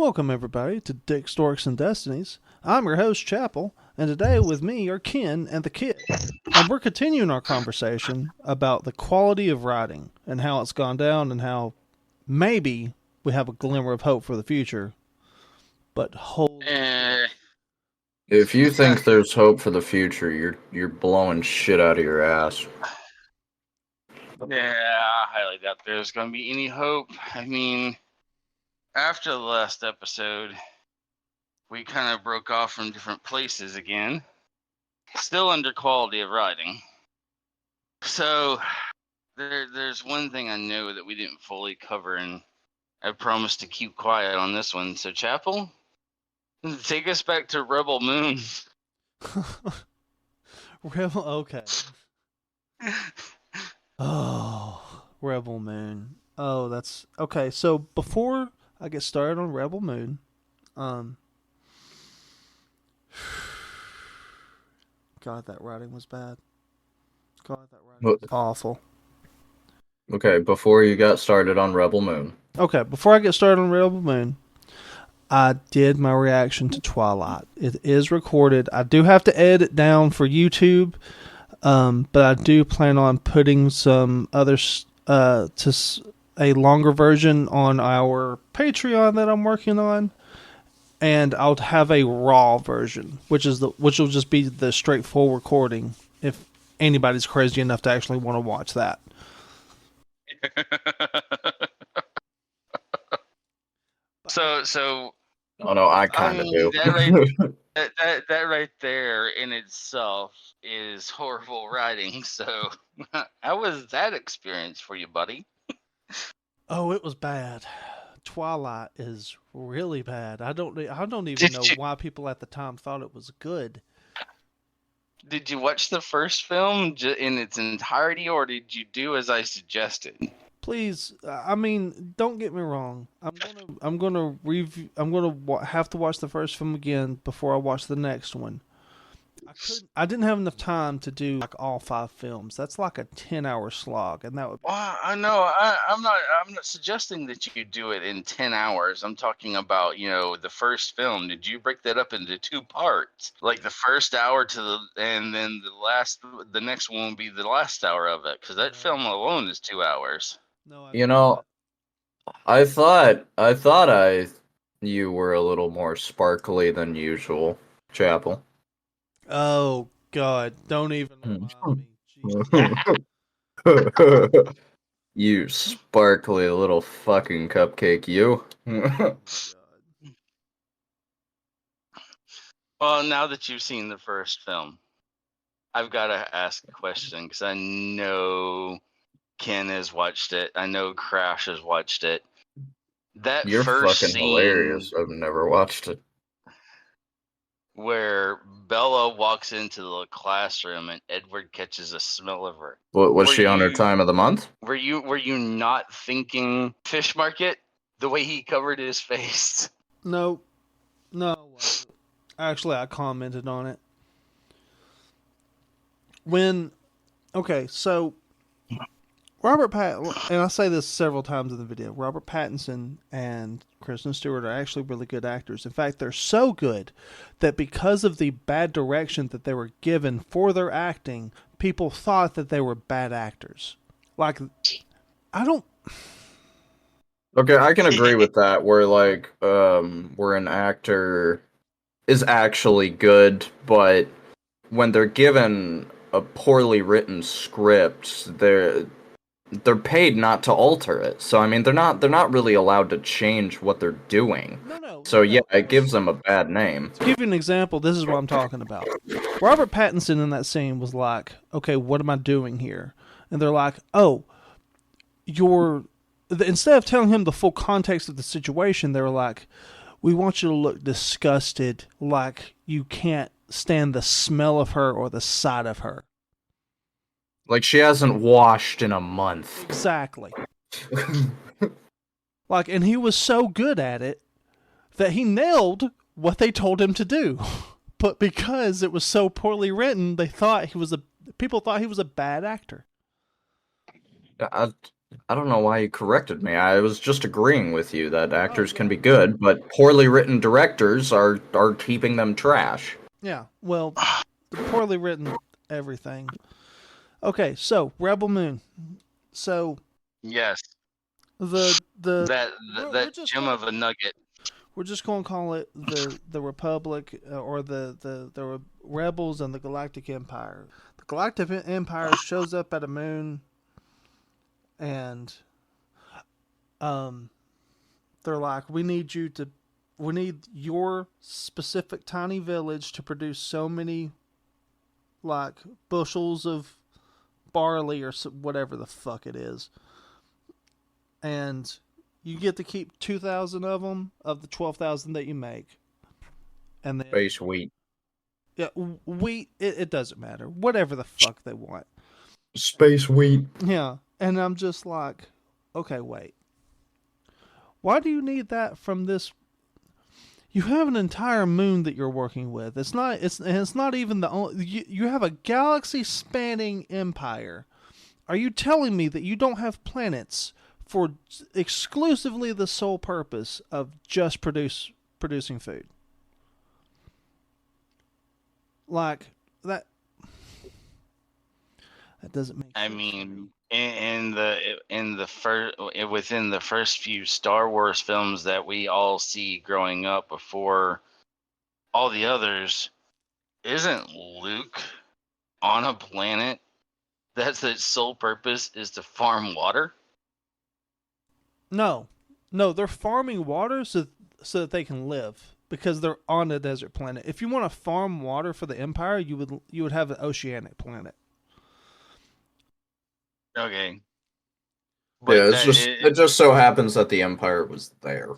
Welcome, everybody, to Dick Storks and Destinies. I'm your host, Chapel, and today with me are Ken and the Kid. And we're continuing our conversation about the quality of writing and how it's gone down and how maybe we have a glimmer of hope for the future. But holy Eh, If you think there's hope for the future, you're blowing shit out of your ass. yeah, I highly doubt there's going to be any hope. I mean, after the last episode, we kind of broke off from different places again. Still under quality of writing. So, there's one thing I know that we didn't fully cover, and I promised to keep quiet on this one. So, Chapel, take us back to Rebel Moon. Rebel, okay. Oh, Rebel Moon. Oh, that's okay. So before I get started on Rebel Moon, God, that writing was bad. God, that writing was awful. Okay, before you got started on Rebel Moon. Okay, before I get started on Rebel Moon, I did my reaction to Twilight. It is recorded. I do have to edit it down for YouTube, but I do plan on putting some others to a longer version on our Patreon that I'm working on, and I'll have a raw version, which will just be the straightforward recording. If anybody's crazy enough to actually want to watch that. So Oh no, I kind of do. that right there in itself is horrible writing. So, how was that experience for you, buddy? Oh, it was bad. Twilight is really bad. I don't even know why people at the time thought it was good. Did you watch the first film in its entirety, or did you do as I suggested? Please, I mean, don't get me wrong. I'm gonna review. I'm gonna have to watch the first film again before I watch the next one. I didn't have enough time to do like all 5 films. That's like a 10-hour slog, and that would. Well, I know. I'm not suggesting that you do it in 10 hours. I'm talking about, the first film. Did you break that up into 2 parts? Like the first hour and then the next one will be the last hour of it, because that film alone is 2 hours. No, I thought you were a little more sparkly than usual, Chapel. Oh God! Don't even remind me. Jesus. You sparkly little fucking cupcake, you. Well, now that you've seen the first film, I've got to ask a question, because I know Ken has watched it. I know Crash has watched it. You're first fucking scene hilarious. I've never watched it. Where Bella walks into the classroom and Edward catches a smell of her. What was she on her time of the month? Were you not thinking fish market the way he covered his face? No. Actually, I commented on it. So Robert Pattinson, and I say this several times in the video, Robert Pattinson and Kristen Stewart are actually really good actors. In fact, they're so good that because of the bad direction that they were given for their acting, people thought that they were bad actors. Like, I don't... Okay, I can agree with that, where where an actor is actually good, but when they're given a poorly written script, they're paid not to alter it. So I mean, they're not really allowed to change what they're doing. No. So yeah, it gives them a bad name. To give you an example, this is what I'm talking about. Robert Pattinson in that scene was like, okay, what am I doing here? And they're like, oh, instead of telling him the full context of the situation, they were like, we want you to look disgusted, like you can't stand the smell of her or the sight of her. Like she hasn't washed in a month. Exactly. And he was so good at it that he nailed what they told him to do. But because it was so poorly written, people thought he was a bad actor. I don't know why you corrected me. I was just agreeing with you that actors can yeah. be good, but poorly written directors are keeping them trash. Yeah. Well, the poorly written everything. Okay, so Rebel Moon. So Yes, the that we're that just gem gonna of a nugget. we're just gonna call it the Republic or the Rebels and the Galactic Empire. The Galactic Empire shows up at a moon, and um, they're like, we need your specific tiny village to produce so many like bushels of barley or whatever the fuck it is, and you get to keep 2,000 of them of the 12,000 that you make, and then Space wheat. yeah, wheat. It doesn't matter. Whatever the fuck they want. Space wheat. Yeah, and I'm just like, okay, wait. Why do you need that from this? You have an entire moon that you're working with. It's not even the only. You have a galaxy spanning empire. Are you telling me that you don't have planets for exclusively the sole purpose of just producing food? Like that. That doesn't make I sense. mean, in the first within the first few Star Wars films that we all see growing up before all the others, isn't Luke on a planet that's its sole purpose is to farm water? No, they're farming water so that they can live because they're on a desert planet. If you want to farm water for the Empire, you would have an oceanic planet. Okay, Yeah, but that it just so happens that the Empire was there.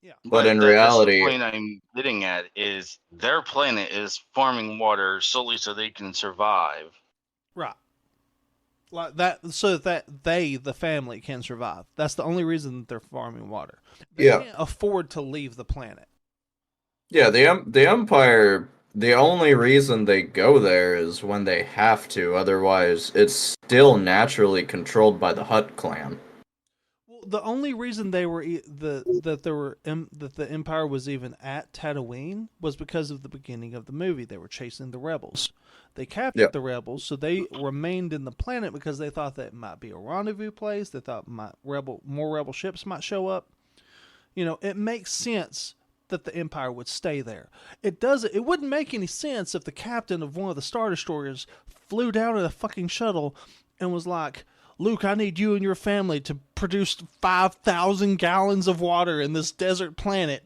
Yeah, But in that's the reality, point I'm getting at is their planet is farming water solely so they can survive. right. Like that, so that the family, can survive. That's the only reason that they're farming water. They yeah, can't afford to leave the planet. yeah, the Empire. The only reason they go there is when they have to. Otherwise, it's still naturally controlled by the Hutt clan. Well, the only reason they were that the Empire was even at Tatooine was because of the beginning of the movie. They were chasing the rebels. They Yeah, captured the rebels, so they remained in the planet because they thought that it might be a rendezvous place. They thought more rebel ships might show up. It makes sense that the Empire would stay there. It wouldn't make any sense if the captain of one of the Star Destroyers flew down in a fucking shuttle and was like, Luke, I need you and your family to produce 5,000 gallons of water in this desert planet.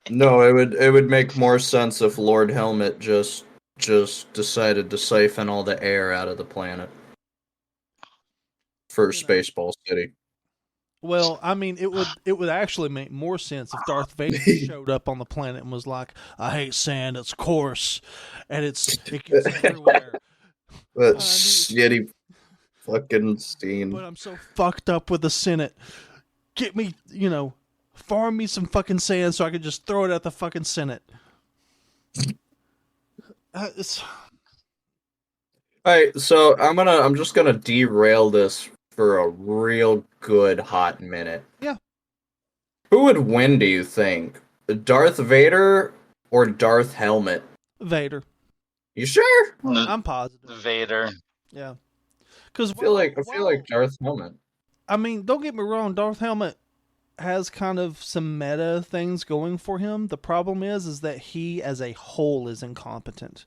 no, it would make more sense if Lord Helmet just decided to siphon all the air out of the planet for you know. Spaceball City. Well, I mean, it would actually make more sense if Darth Vader showed up on the planet and was like, "I hate sand. It's coarse, and it gets everywhere. That I need, shitty fucking scene. but I'm so fucked up with the Senate. Get me, farm me some fucking sand so I can just throw it at the fucking Senate." It's Alright, so I'm just gonna derail this for a real good hot minute. Yeah. Who would win, do you think? Darth Vader or Darth Helmet? Vader. You sure? I'm positive. Vader. Yeah. Because I feel like Darth Helmet. I mean, don't get me wrong, Darth Helmet has kind of some meta things going for him. The problem is that he as a whole is incompetent.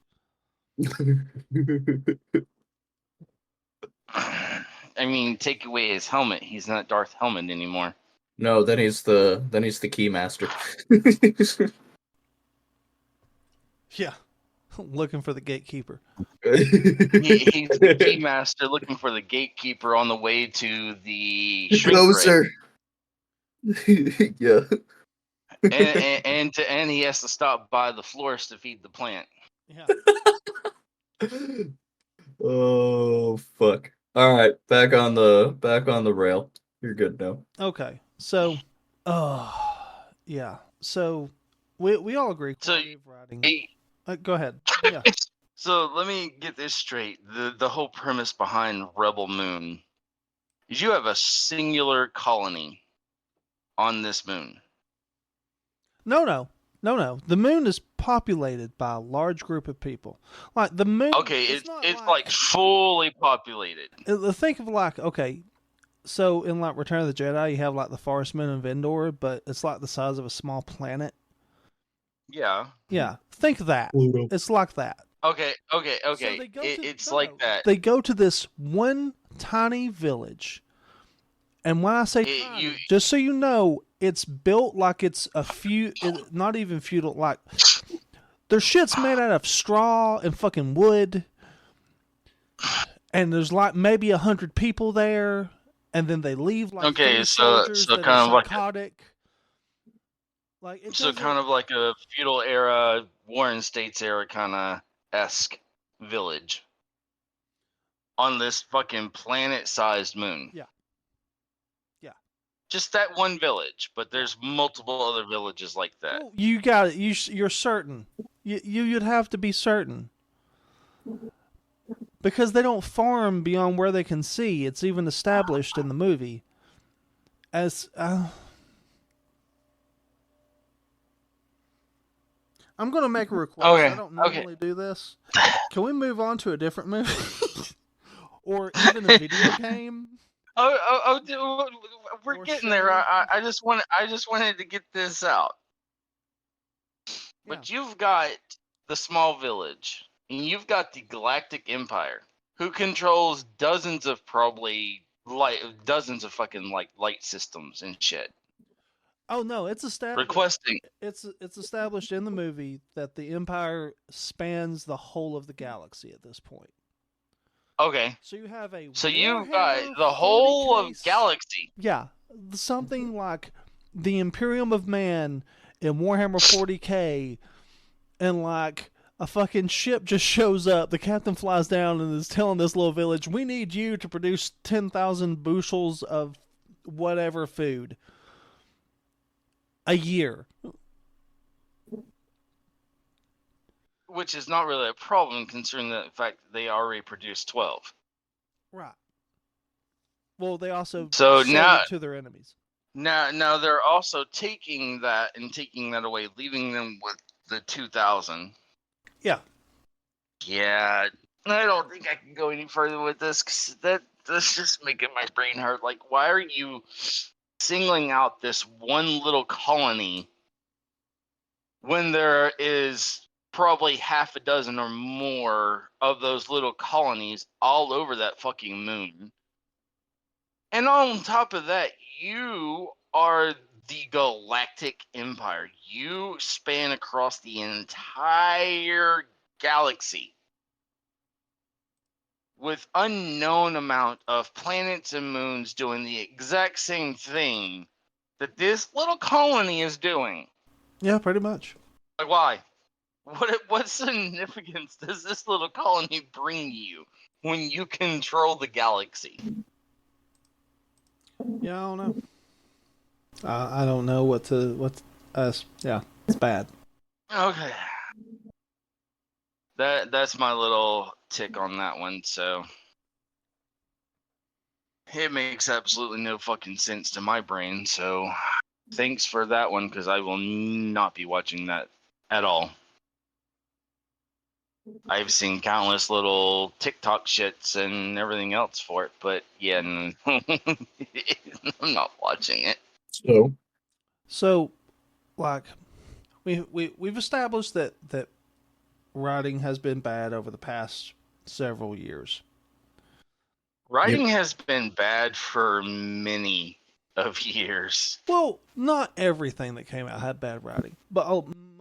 I mean, take away his helmet. He's not Darth Helmet anymore. No, then he's the Keymaster. Yeah. Looking for the gatekeeper. He's the keymaster looking for the gatekeeper on the way to the shrink Closer. Yeah. ray. And he has to stop by the florist to feed the plant. Yeah. Oh fuck. All right, back on the rail. You're good now. Okay. So, yeah. So we all agree. So, Quality of writing. Hey, Go ahead. Yeah. So let me get this straight. The whole premise behind Rebel Moon is you have a singular colony on this moon. No. The moon is populated by a large group of people. Like the moon. Okay, it's not it's like fully populated. Think of like, okay, so in like Return of the Jedi, you have like the forest moon of Endor, but it's like the size of a small planet. Yeah. Yeah, think that. Pluto. It's like that. Okay. So It's like that. They go to this one tiny village, and when I say tiny, just so you know, it's built like it's not even feudal. Like their shit's made out of straw and fucking wood, and there's like maybe 100 people there, and then they leave like three soldiers that kind are of psychotic. So kind of like a feudal era, Warren States era kind of esque village on this fucking planet-sized moon. Yeah. Just that one village, but there's multiple other villages like that. Well, you got it. You're certain. You'd have to be certain. Because they don't farm beyond where they can see. It's even established in the movie. As I'm going to make a request. Okay, I don't normally do this. Can we move on to a different movie? Or even a video game? We're Or getting show. there. I just wanted to get this out. But you've got the small village, and you've got the Galactic Empire, who controls dozens of fucking light systems and shit. Oh no, it's established. Requesting. It's established in the movie that the Empire spans the whole of the galaxy at this point. Okay. So you have you've got the whole of galaxy. Yeah, something like the Imperium of Man in Warhammer 40K, and like a fucking ship just shows up. The captain flies down and is telling this little village, "We need you to produce 10,000 bushels of whatever food a year." Which is not really a problem, considering the fact that they already produced 12. Right. Well, they also So sold now it to their enemies. Now they're also taking that away, leaving them with the 2,000. Yeah. Yeah, I don't think I can go any further with this, because that's just making my brain hurt. Like, why are you singling out this one little colony when there is probably half a dozen or more of those little colonies all over that fucking moon? And on top of that, you are the Galactic Empire. You span across the entire galaxy with unknown amount of planets and moons doing the exact same thing that this little colony is doing. Yeah, pretty much. Like, why? What significance does this little colony bring you when you control the galaxy? Yeah, I don't know. I don't know yeah, it's bad. Okay. That's my little tick on that one, so it makes absolutely no fucking sense to my brain, so thanks for that one, because I will not be watching that at all. I've seen countless little TikTok shits and everything else for it, but yeah, I'm not watching it. So, like, we've established that writing has been bad over the past several years. Writing has been bad for many of years. Well, not everything that came out had bad writing, but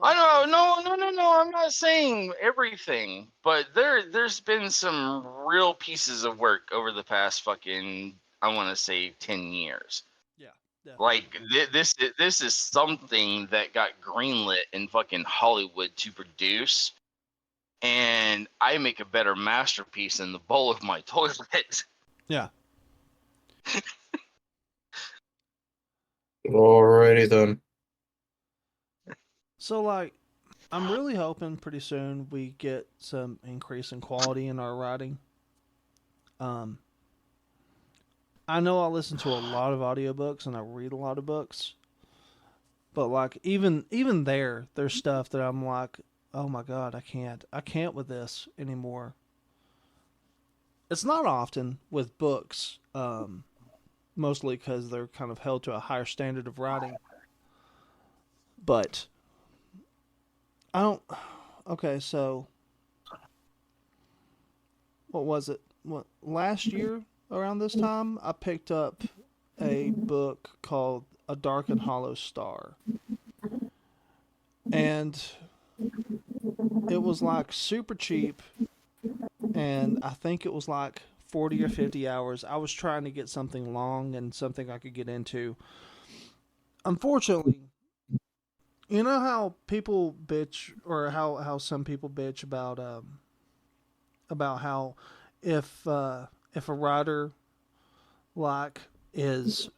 I know, no. I'm not saying everything, but there's been some real pieces of work over the past fucking, I want to say, 10 years. Yeah. Like this is something that got greenlit in fucking Hollywood to produce, and I make a better masterpiece in the bowl of my toilet. Yeah. Alrighty then. So, like, I'm really hoping pretty soon we get some increase in quality in our writing. Um, I know I listen to a lot of audiobooks and I read a lot of books, but like even there's stuff that I'm like, oh my god, I can't with this anymore. It's not often with books, mostly because they're kind of held to a higher standard of writing. But I don't. Okay, so what was it? What last year around this time I picked up a book called A Dark and Hollow Star, and it was like super cheap, and I think it was like 40 or 50 hours. I was trying to get something long and something I could get into. Unfortunately, you know how people bitch, or how some people bitch about how if a writer like is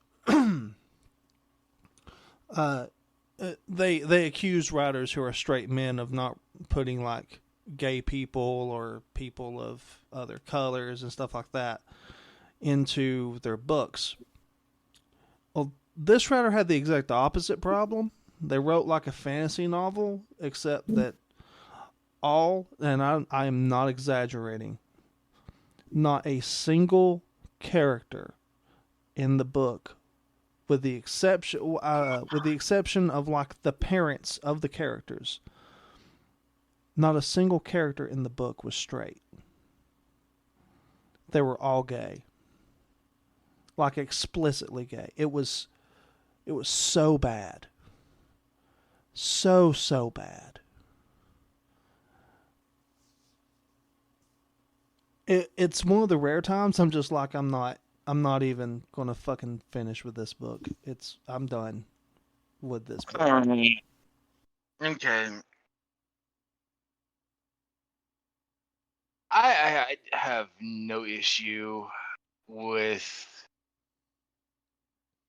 uh they accuse writers who are straight men of not putting like gay people or people of other colors and stuff like that into their books. Well, this writer had the exact opposite problem. They wrote like a fantasy novel, except that and I am not exaggerating, not a single character in the book, with the exception of like the parents of the characters, not a single character in the book was straight. They were all gay, like explicitly gay. It was so bad, so bad. It's one of the rare times I'm just like I'm not even gonna fucking finish with this book. I'm done with this book. Okay. I have no issue with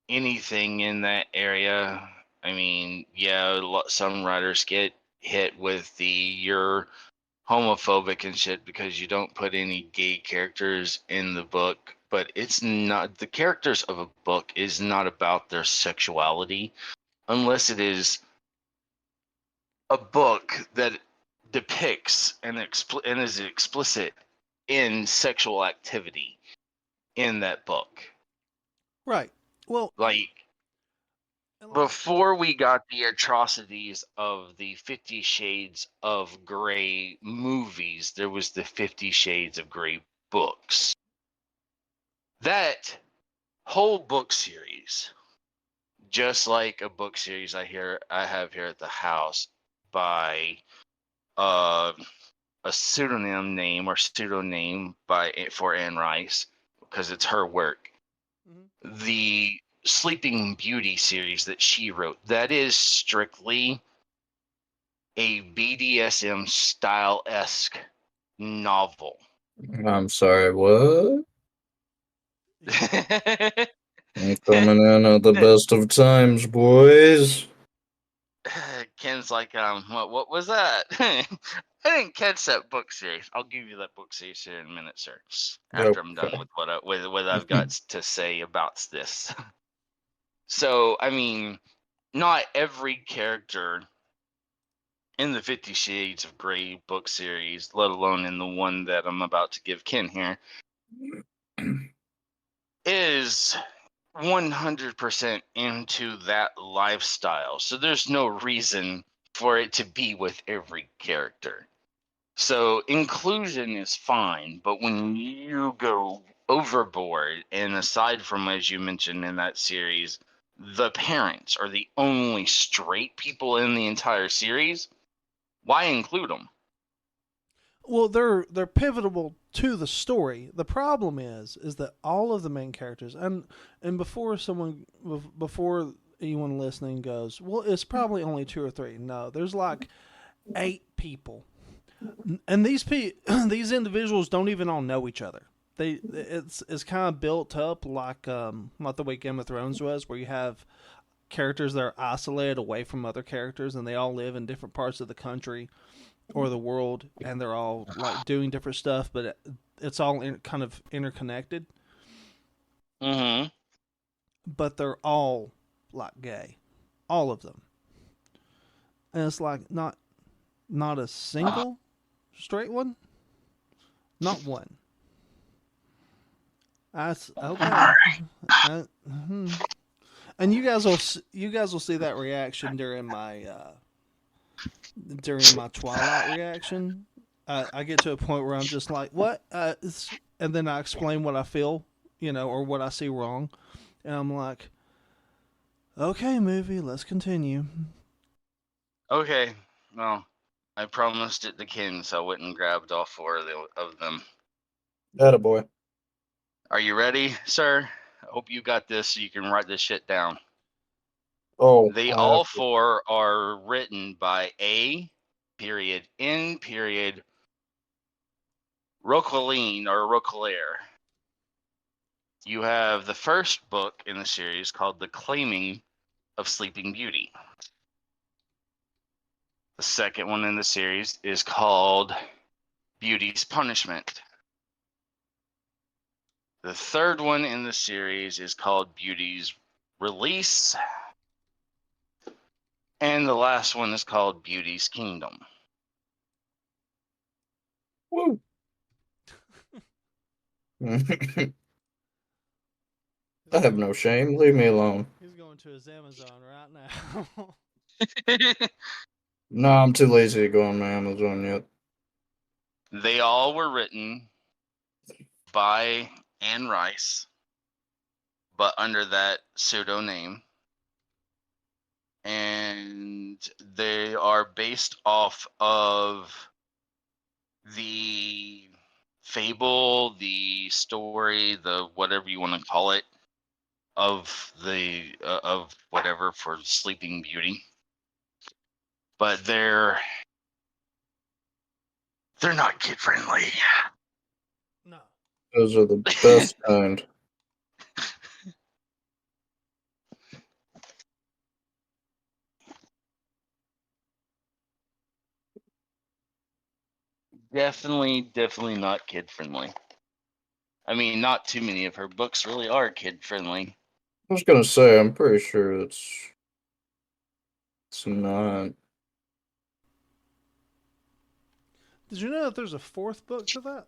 anything in that area. I mean, yeah, some writers get hit with you're homophobic and shit because you don't put any gay characters in the book, but it's not, the characters of a book is not about their sexuality unless it is a book that depicts and is explicit in sexual activity in that book. Right. Well, like before we got the atrocities of the 50 Shades of Grey movies, there was the 50 Shades of Grey books. That whole book series, just like a book series I have here at the house by a pseudonym name for Anne Rice, because it's her work. Mm-hmm. The Sleeping Beauty series that she wrote, that is strictly a BDSM style-esque novel. I'm sorry, what? I'm coming in at the best of times, boys. Ken's like, what was that? I didn't catch that book series. I'll give you that book series here in a minute, sir. After I'm done with what I've got to say about this. So, I mean, not every character in the 50 Shades of Grey book series, let alone in the one that I'm about to give Ken here, is 100% into that lifestyle. So there's no reason for it to be with every character. So inclusion is fine, but when you go overboard, and aside from, as you mentioned in that series, the parents are the only straight people in the entire series, why include them? Well, they're pivotal to the story. The problem is that all of the main characters, and before anyone listening goes, well, it's probably only 2 or 3. No, there's like 8 people, and these individuals don't even all know each other. It's kind of built up like the way Game of Thrones was, where you have characters that are isolated away from other characters, and they all live in different parts of the country or the world, and they're all like doing different stuff, but it's all kind of interconnected. Mm-hmm. But they're all like gay, all of them, and it's like not a single straight one, not one. That's okay. And you guys will see that reaction during my Twilight reaction. I get to a point where I'm just like, what? And then I explain what I feel, or what I see wrong, and I'm like, okay, movie, let's continue. Okay, well, I promised it to Ken, so I went and grabbed all 4 of them. Attaboy. Are you ready, sir? I hope you got this so you can write this shit down. Oh, They all 4 are written by A. N. Roqueline or Roquelaire. You have the first book in the series called The Claiming of Sleeping Beauty. The second one in the series is called Beauty's Punishment. The third one in the series is called Beauty's Release. And the last one is called Beauty's Kingdom. Woo. I have no shame. Leave me alone. He's going to his Amazon right now. No, I'm too lazy to go on my Amazon yet. They all were written by Anne Rice, but under that pseudo name. And they are based off of the fable, the story, the whatever you want to call it, of whatever for Sleeping Beauty. But they're not kid friendly. No. Those are the best kind. Definitely not kid friendly. I mean, not too many of her books really are kid friendly. I was gonna say, I'm pretty sure it's not. Did you know that there's a 4th book to that?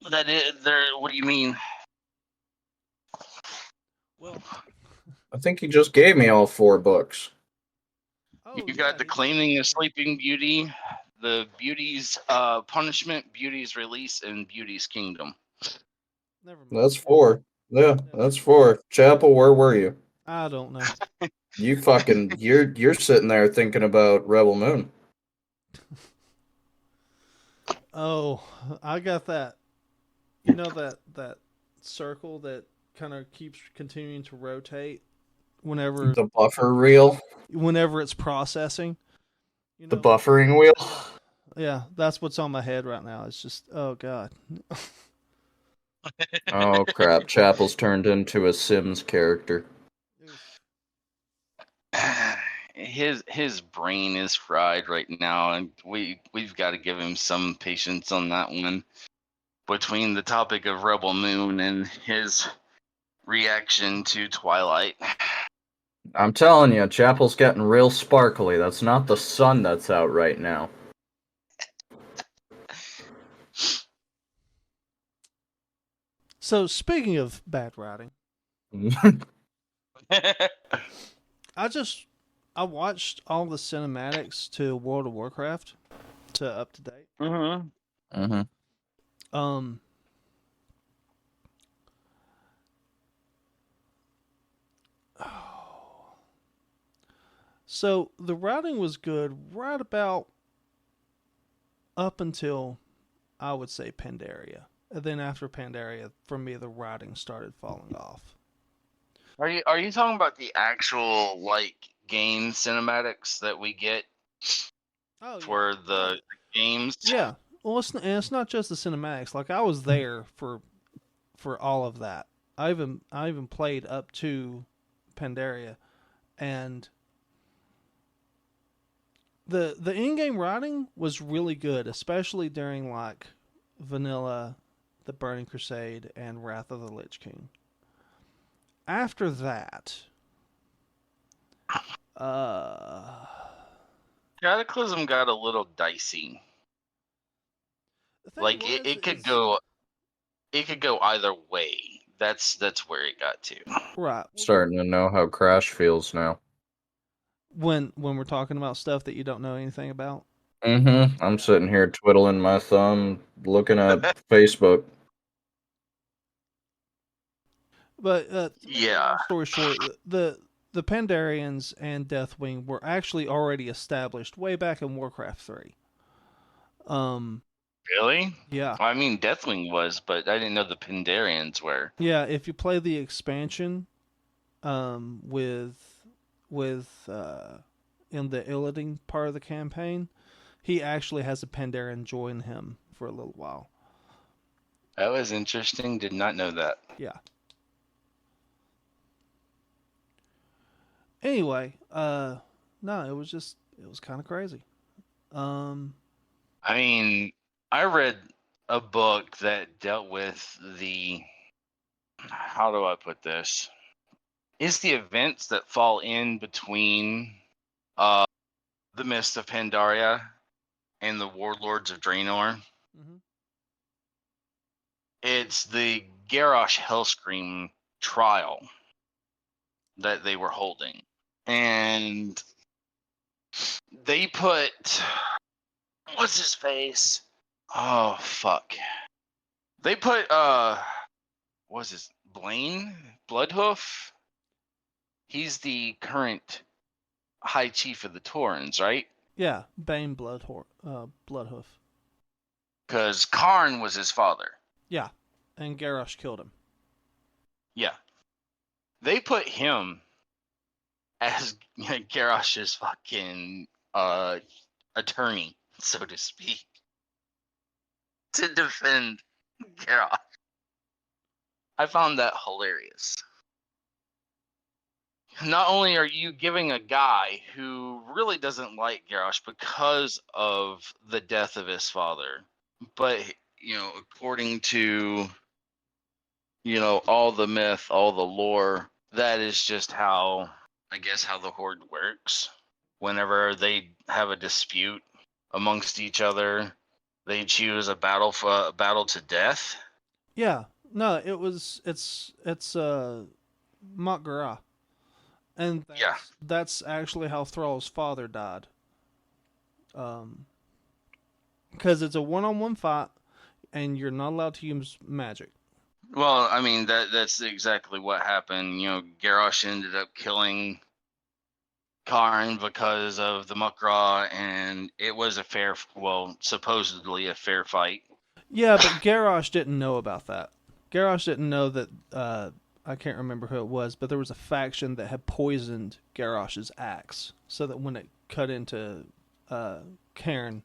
That is, there. What do you mean? Well, I think he just gave me all 4 books. You got The Claiming of Sleeping Beauty, the Beauty's Punishment, Beauty's Release, and Beauty's Kingdom. Never mind. That's 4. Yeah, that's 4. Chapel, where were you? I don't know. You fucking you're sitting there thinking about Rebel Moon. Oh, I got that. You know that circle that kind of keeps continuing to rotate whenever The buffer reel. Whenever it's processing. The buffering wheel. Yeah, that's what's on my head right now. It's just, oh god. Oh crap! Chapel's turned into a Sims character. His brain is fried right now, and we've got to give him some patience on that one. Between the topic of Rebel Moon and his reaction to Twilight. I'm telling you, Chapel's getting real sparkly. That's not the sun that's out right now. So, speaking of bad writing, I watched all the cinematics to World of Warcraft to up to date. Mm-hmm. Mm-hmm. So the writing was good right about up until, I would say, Pandaria. And then after Pandaria, for me, the writing started falling off. Are you talking about the actual game cinematics that we get for the games? Yeah. Well, it's not just the cinematics. Like, I was there for all of that. I even played up to Pandaria, and the in-game writing was really good, especially during like Vanilla, the Burning Crusade, and Wrath of the Lich King. After that, Cataclysm got a little dicey. the thing Like was, it could is- go, either way. That's where it got to. right Starting to know how Crash feels now. when we're talking about stuff that you don't know anything about. I'm sitting here twiddling my thumb, looking at Facebook. But to make a Yeah. long story short, the Pandarians and Deathwing were actually already established way back in Warcraft 3. Really? Yeah. I mean, Deathwing was, but I didn't know the Pandarians were. Yeah, if you play the expansion with in the Illidan part of the campaign, he actually has a Pandaren join him for a little while. That was interesting. Did not know that. Yeah. Anyway, no, it was kind of crazy. I mean, I read a book that dealt with the, how do I put this? It's the events that fall in between the Mist of Pandaria and the Warlords of Draenor. Mm-hmm. It's the Garrosh Hellscream trial that they were holding. And they put, what's his face? Oh, fuck. They put, what's his, Blaine Bloodhoof? He's the current High Chief of the Taurens, right? Yeah, Bane Bloodhoof. Because Karn was his father. Yeah, and Garrosh killed him. Yeah. They put him as Garrosh's fucking attorney, so to speak, to defend Garrosh. I found that hilarious. Not only are you giving a guy who really doesn't like Garrosh because of the death of his father, but, according to, all the myth, all the lore, that is just how, I guess, how the Horde works. Whenever they have a dispute amongst each other, they choose a battle to death. Yeah, no, it's Mak'gara. And that's actually how Thrall's father died. Because it's a one-on-one fight, and you're not allowed to use magic. Well, I mean, that's exactly what happened. Garrosh ended up killing Karn because of the Mak'gara, and it was supposedly a fair fight. Yeah, but Garrosh didn't know about that. Garrosh didn't know that, I can't remember who it was, but there was a faction that had poisoned Garrosh's axe, so that when it cut into Cairn,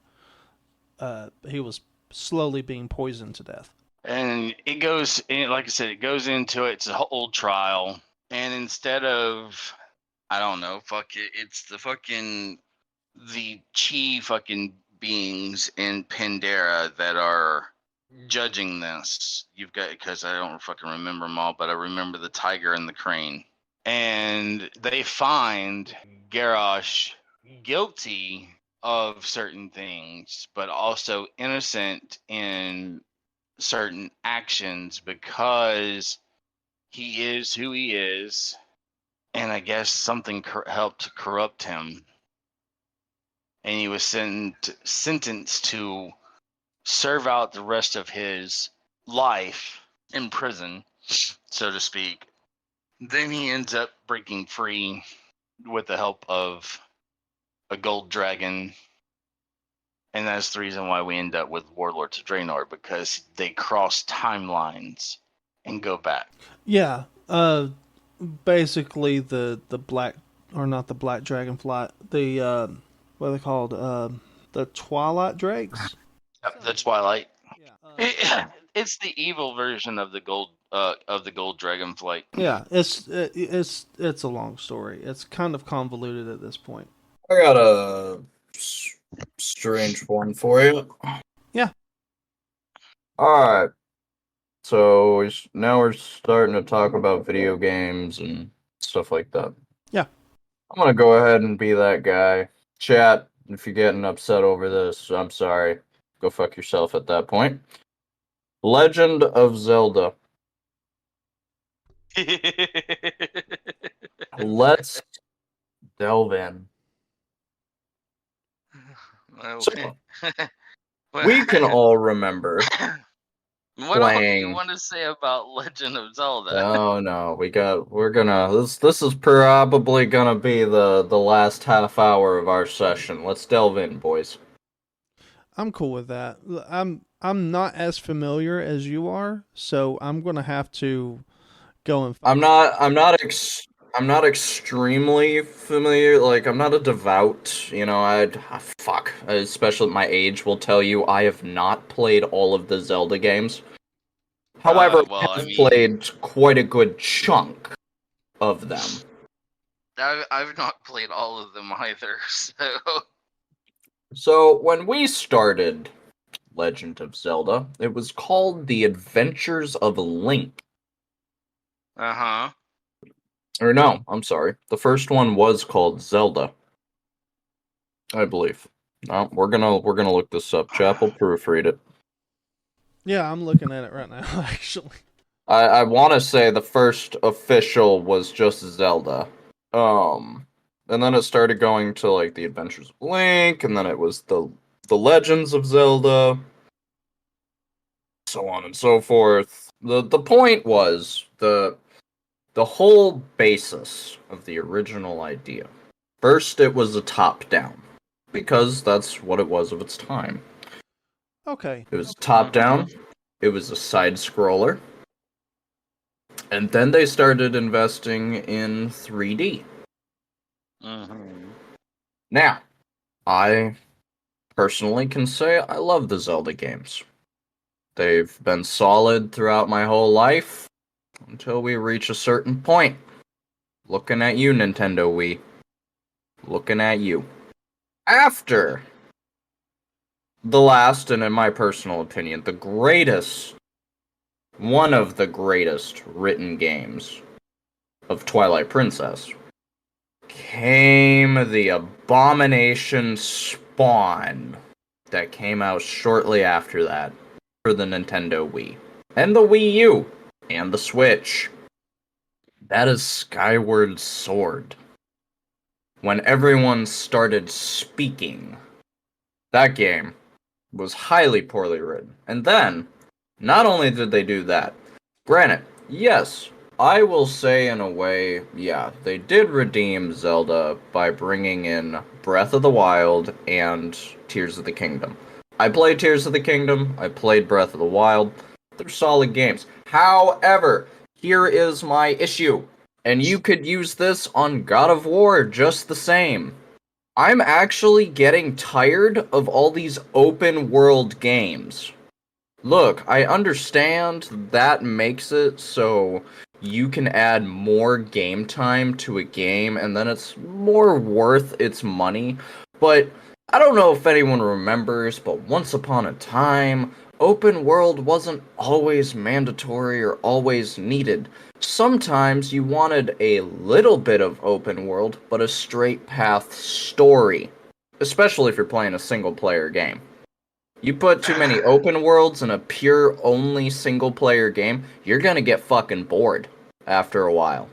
he was slowly being poisoned to death. And it goes, like I said, it goes into it. It's a whole trial. And instead of, I don't know, it's the chi fucking beings in Pandera that are judging this. You've got, because I don't fucking remember them all, but I remember the tiger and the crane. And they find Garrosh guilty of certain things, but also innocent in certain actions because he is who he is, and I guess something helped corrupt him, and he was sentenced to serve out the rest of his life in prison, so to speak. Then he ends up breaking free with the help of a gold dragon. And that's the reason why we end up with Warlords of Draenor, because they cross timelines and go back. Yeah, basically the black, or not the black dragonfly, the what are they called? The Twilight Drakes. The Twilight. Yeah. It's the evil version of the of the Gold Dragon flight. Yeah, it's a long story. It's kind of convoluted at this point. I got a strange one for you. Yeah. Alright. So now we're starting to talk about video games and stuff like that. Yeah. I'm gonna go ahead and be that guy. Chat, if you're getting upset over this, I'm sorry. Go fuck yourself at that point. Legend of Zelda. Let's delve in. So, we can all remember What all do you playing. want to say about Legend of Zelda? Oh no, this is probably gonna be the last half hour of our session. Let's delve in, boys. I'm cool with that. I'm not as familiar as you are, so I'm gonna have to go and. I'm not extremely familiar. Like, I'm not a devout. Fuck. Especially at my age, will tell you I have not played all of the Zelda games. However, I have played quite a good chunk of them. I've not played all of them either, so. So when we started Legend of Zelda, it was called The Adventures of Link. Uh-huh. Or no, I'm sorry. The first one was called Zelda, I believe. No, we're gonna look this up. Chapel, proofread it. Yeah, I'm looking at it right now, actually. I want to say the first official was just Zelda. And then it started going to like The Adventures of Link, and then it was the Legends of Zelda, so on and so forth. The point was the whole basis of the original idea. First, it was a top-down, because that's what it was of its time. Okay. It was top-down, it was a side-scroller, and then they started investing in 3D. Mm-hmm. Now, I personally can say I love the Zelda games. They've been solid throughout my whole life, until we reach a certain point. Looking at you, Nintendo Wii. Looking at you. After the last, and in my personal opinion, one of the greatest written games of Twilight Princess, came the Abomination Spawn that came out shortly after that for the Nintendo Wii. And the Wii U. And the Switch. That is Skyward Sword. When everyone started speaking, that game was highly poorly written. And then, not only did they do that, granted, yes, I will say in a way, yeah, they did redeem Zelda by bringing in Breath of the Wild and Tears of the Kingdom. I played Tears of the Kingdom, I played Breath of the Wild. They're solid games. However, here is my issue. And you could use this on God of War just the same. I'm actually getting tired of all these open world games. Look, I understand that makes it so you can add more game time to a game and then it's more worth its money. But I don't know if anyone remembers, but once upon a time, open world wasn't always mandatory or always needed. Sometimes you wanted a little bit of open world, but a straight path story. Especially if you're playing a single player game. You put too many open worlds in a pure only single player game, you're gonna get fucking bored after a while.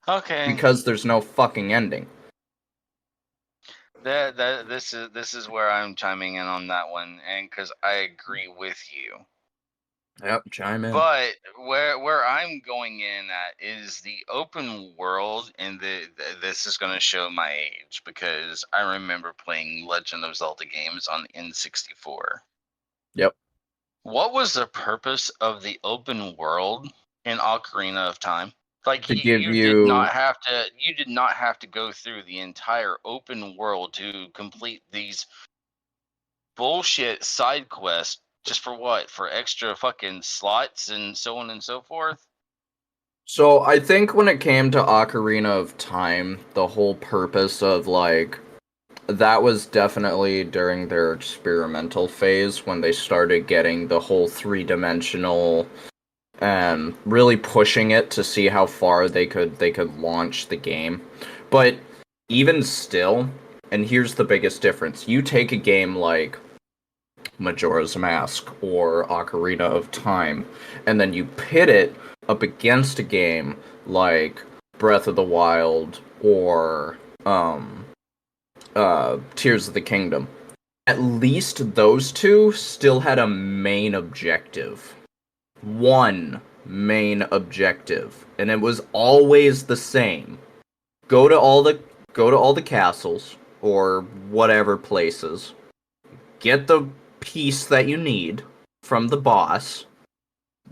Okay. Because there's no fucking ending. This is where I'm chiming in on that one, and because I agree with you. Yep, chime in. But where I'm going in at is the open world, and this is going to show my age because I remember playing Legend of Zelda games on the N64. Yep. What was the purpose of the open world in Ocarina of Time? Like you did not have to go through the entire open world to complete these bullshit side quests Just for what? For extra fucking slots and so on and so forth? So I think when it came to Ocarina of Time, the whole purpose of like that was definitely during their experimental phase when they started getting the whole three-dimensional and really pushing it to see how far they could launch the game. But even still, and here's the biggest difference. You take a game like Majora's Mask or Ocarina of Time, and then you pit it up against a game like Breath of the Wild or Tears of the Kingdom. At least those two still had a main objective. One main objective, and it was always the same. Go to all the castles or whatever places. Get the piece that you need from the boss.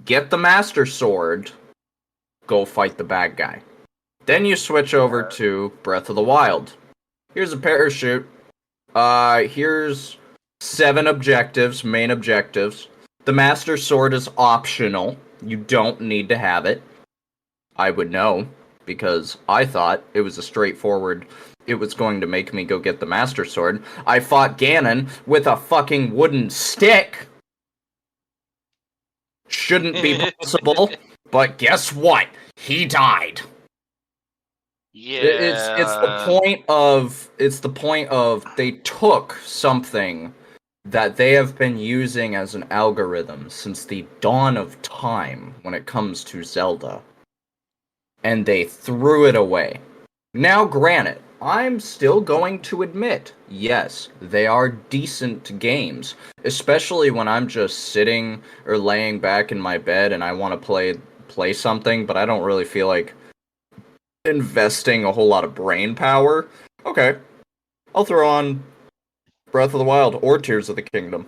Get the Master Sword. Go fight the bad guy. Then you switch over to Breath of the Wild. Here's a parachute. Here's 7 objectives, main objectives. The Master Sword is optional. You don't need to have it. I would know, because I thought it was a straightforward, it was going to make me go get the Master Sword. I fought Ganon with a fucking wooden stick. Shouldn't be possible, but guess what? He died. Yeah. It's the point of they took something that they have been using as an algorithm since the dawn of time when it comes to Zelda, and they threw it away. Now, granted, I'm still going to admit, yes, they are decent games, especially when I'm just sitting or laying back in my bed and I want to play something, but I don't really feel like investing a whole lot of brain power. Okay, I'll throw on Breath of the Wild or Tears of the Kingdom.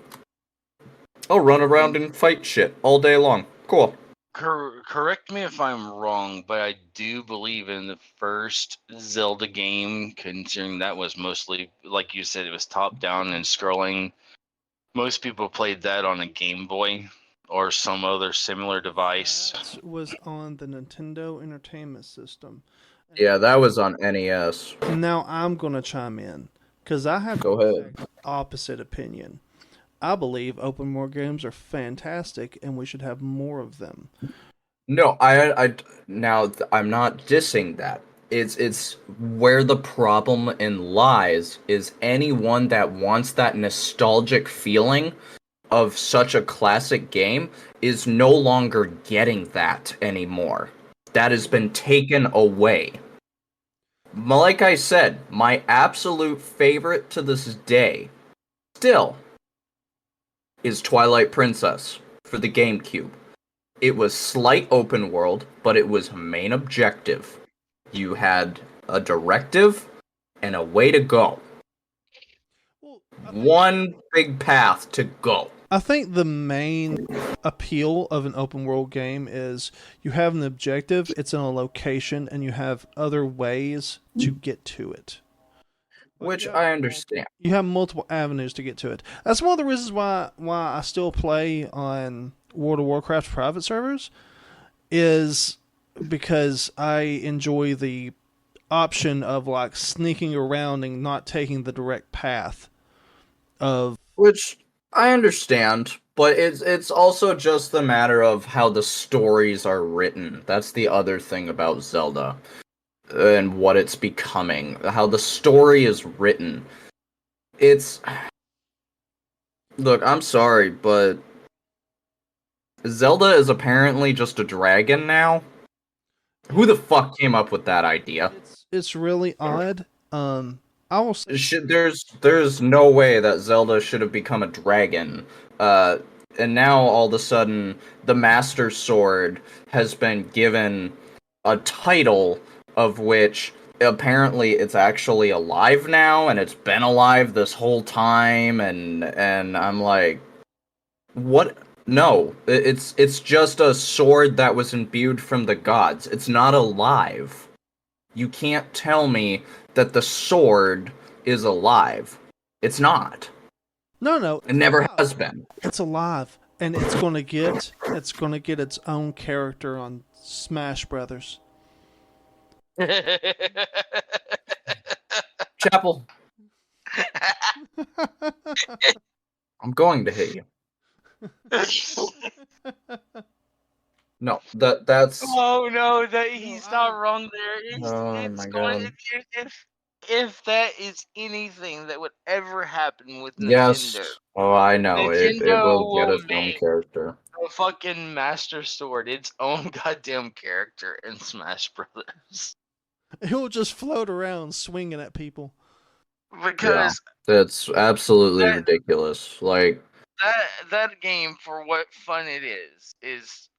I'll run around and fight shit all day long. Cool. Correct me if I'm wrong, but I do believe in the first Zelda game, considering that was mostly, like you said, it was top down and scrolling. Most people played that on a Game Boy or some other similar device. That was on the Nintendo Entertainment System. Yeah, that was on NES. Now I'm going to chime in because I have Go the ahead. exact opposite opinion. I believe open world games are fantastic and we should have more of them. No, now I'm not dissing that. It's where the problem lies is anyone that wants that nostalgic feeling of such a classic game is no longer getting that anymore. That has been taken away. Like I said, my absolute favorite to this day still is Twilight Princess for the GameCube. It was slight open world, but it was main objective. You had a directive and a way to go. Well, One big path to go. I think the main appeal of an open world game is you have an objective, it's in a location, and you have other ways to get to it. Which I understand. You have multiple avenues to get to it. That's one of the reasons why I still play on World of Warcraft private servers, is because I enjoy the option of like sneaking around and not taking the direct path of. Which I understand, but it's also just the matter of how the stories are written. That's the other thing about Zelda and what it's becoming. How the story is written. It's Look, I'm sorry, but Zelda is apparently just a dragon now. Who the fuck came up with that idea? It's really odd. I will say, There's no way that Zelda should have become a dragon. And now all of a sudden, the Master Sword has been given a title of which apparently it's actually alive now, and it's been alive this whole time. And I'm like, what? No, it's just a sword that was imbued from the gods. It's not alive. You can't tell me that the sword is alive. It's not. No, It never has been. it's alive, and it's gonna get its own character on Smash Brothers. Chapel, I'm going to hit you. No, that's. Oh no, that he's not wrong there. Oh It's my going god. if that is anything that would ever happen with Yes. Nintendo, Oh, I know. It Nintendo will get will its own make character. the fucking Master Sword its own goddamn character in Smash Brothers. He'll just float around swinging at people. Because That's absolutely that ridiculous. Like, that game, for what fun it is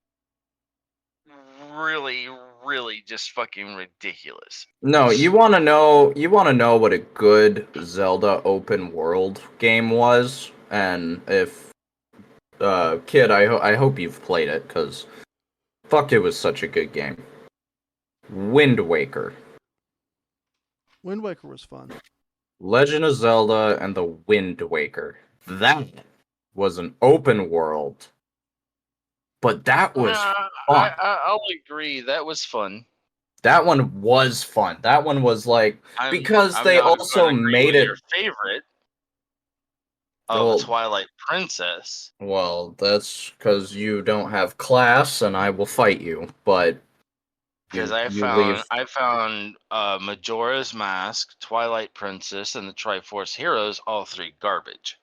really, really just fucking ridiculous. no, you want to know what a good Zelda open world game was, and if kid, I hope you've played it, cuz fuck, it was such a good game. Wind Waker. Wind Waker was fun. Legend of Zelda and the Wind Waker. That was an open world, but that was fun. I'll agree. That was fun. That one was fun. That one was like, because I'm they not also gonna agree made with it. your favorite of Well, Twilight Princess. well, that's because you don't have class, and I will fight you. But Because you leave. I found Majora's Mask, Twilight Princess, and the Triforce Heroes all three garbage.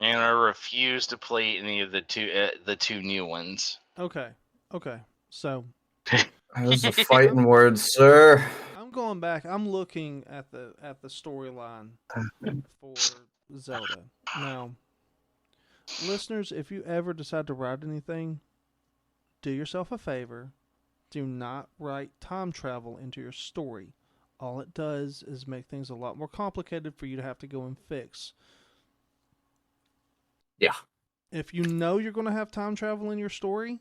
And I refuse to play any of the two new ones. Okay. So Those are fighting words, sir. I'm going back. I'm looking at the storyline for Zelda. Now, listeners, if you ever decide to write anything, do yourself a favor. Do not write time travel into your story. All it does is make things a lot more complicated for you to have to go and fix. Yeah. If you know you're going to have time travel in your story,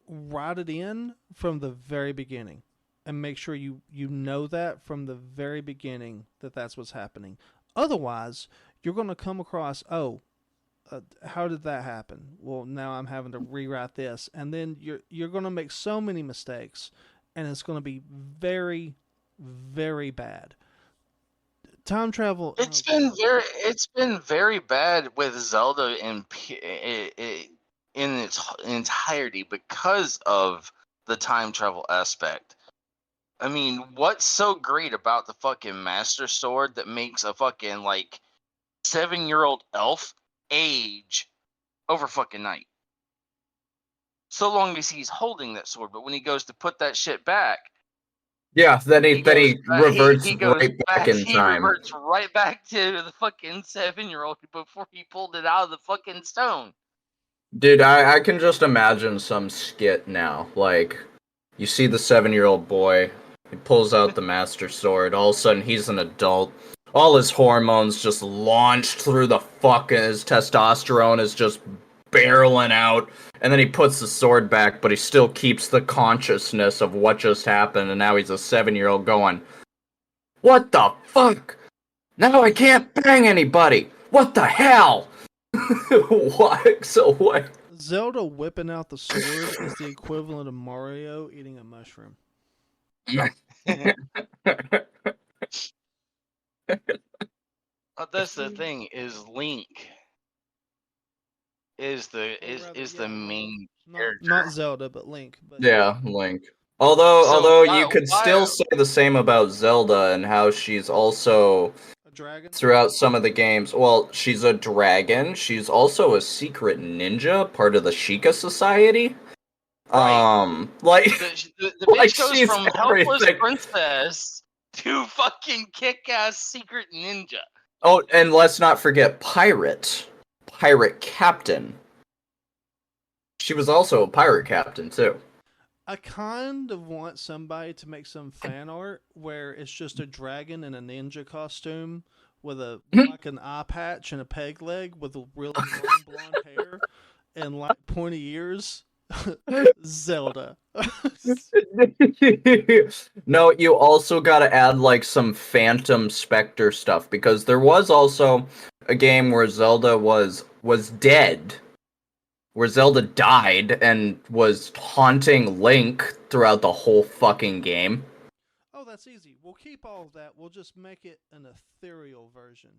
write it in from the very beginning and make sure you know that from the very beginning that that's what's happening. Otherwise, you're going to come across, how did that happen? Well, now I'm having to rewrite this, and then you're going to make so many mistakes, and it's going to be very, very bad. Time travel. It's been very bad with Zelda in its entirety because of the time travel aspect. I mean, what's so great about the fucking Master Sword that makes a fucking like 7-year-old elf age over fucking night? So long as he's holding that sword, but when he goes to put that shit back, Yeah, then he reverts he goes right back in he time. reverts right back to the fucking 7-year-old before he pulled it out of the fucking stone. Dude, I can just imagine some skit now. Like, you see the 7-year-old boy, he pulls out the Master Sword, all of a sudden he's an adult. All his hormones just launched through the fucking, his testosterone is just barreling out, and then he puts the sword back, but he still keeps the consciousness of what just happened, and now he's a 7-year-old going, what the fuck? Now I can't bang anybody! What the hell? What? So what? Zelda whipping out the sword is the equivalent of Mario eating a mushroom. That's the thing, is Link is the main character. Not Zelda, but Link. But Yeah, Link. Although you could why- still say the same about Zelda and how she's also a dragon. throughout some of the games. Well, she's a dragon. She's also a secret ninja, part of the Sheikah Society. Right. Like The like bitch goes she's from helpless everything. princess to fucking kick-ass secret ninja. Oh, and let's not forget pirate captain. She was also a pirate captain too. I kind of want somebody to make some fan art where it's just a dragon in a ninja costume with like an eye patch and a peg leg with a really long blonde hair and like pointy ears. Zelda. No, you also gotta add like some Phantom Spectre stuff because there was also a game where Zelda was dead, where Zelda died and was haunting Link throughout the whole fucking game. Oh, that's easy. We'll keep all of that. We'll just make it an ethereal version,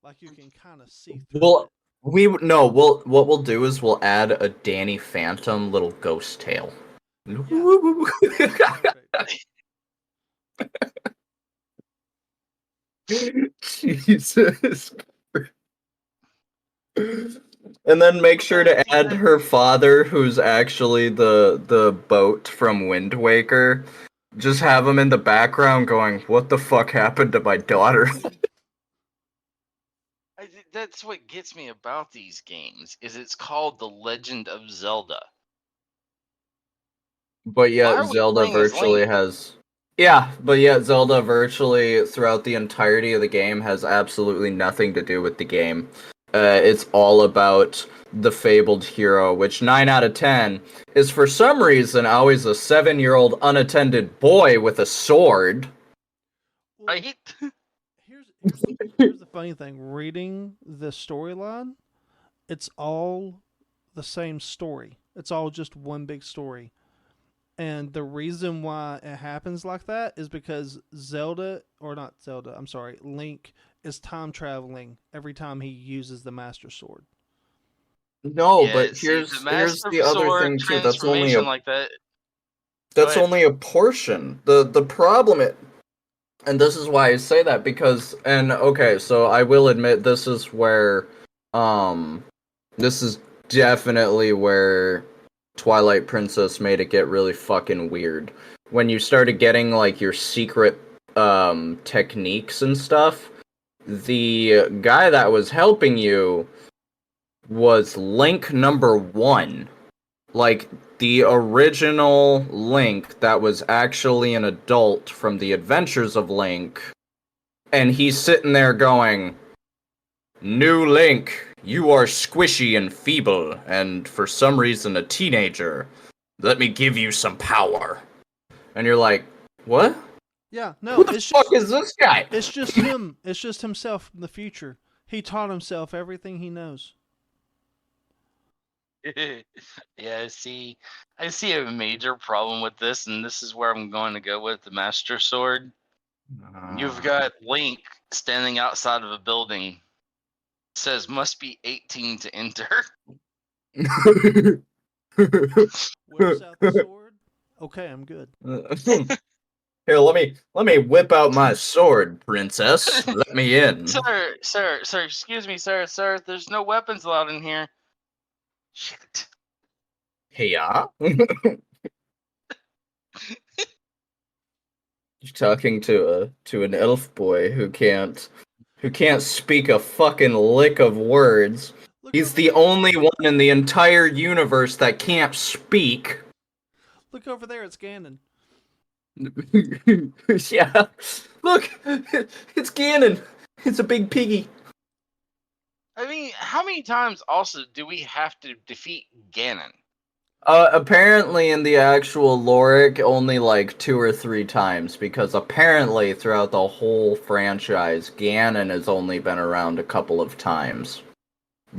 like you can kind of see through Well, it. we no, we'll what we'll do is we'll add a Danny Phantom little ghost tail. Yeah, perfect. Jesus. And then make sure to add her father, who's actually the boat from Wind Waker. Just have him in the background going, "What the fuck happened to my daughter?" That's what gets me about these games. Is it's called The Legend of Zelda. But Why yet are we Zelda playing as Link? virtually has Yeah, but yet Zelda virtually throughout the entirety of the game has absolutely nothing to do with the game. It's all about the fabled hero, which 9 out of 10 is for some reason always a 7-year-old unattended boy with a sword. Well, Right? here's the funny thing. Reading the storyline, it's all the same story. It's all just one big story. And the reason why it happens like that is because Zelda, or not Zelda, I'm sorry, Link is time traveling every time he uses the Master Sword. No, Yeah, but see, the here's Master the other Sword thing too. transformation like that. Go That's ahead. only a portion. The problem and this is why I say that because and okay, so I will admit this is where um this is definitely where Twilight Princess made it get really fucking weird. When you started getting like your secret techniques and stuff, the guy that was helping you was Link number 1. Like the original Link that was actually an adult from the Adventures of Link, and he's sitting there going, "New Link, you are squishy and feeble, and for some reason a teenager. Let me give you some power." And you're like, "What? Yeah, Who no, the fuck is this guy?" it's just him. It's just himself in the future. He taught himself everything he knows. Yeah, see, I see a major problem with this, and this is where I'm going to go with the Master Sword. You've got Link standing outside of a building. Says must be 18 to enter. Whips out the sword. Okay, I'm good. Here, let me whip out my sword, princess. Let me in. Sir, excuse me, sir. There's no weapons allowed in here. Shit. Hey, you're talking to an elf boy who can't speak a fucking lick of words. Look He's over the there. only one in the entire universe that can't speak. Look over there. It's Ganon. Yeah. Look, it's Ganon. It's a big piggy. I mean, how many times also do we have to defeat Ganon? Apparently in the actual Loric, only like 2 or 3 times, because apparently throughout the whole franchise, Ganon has only been around a couple of times.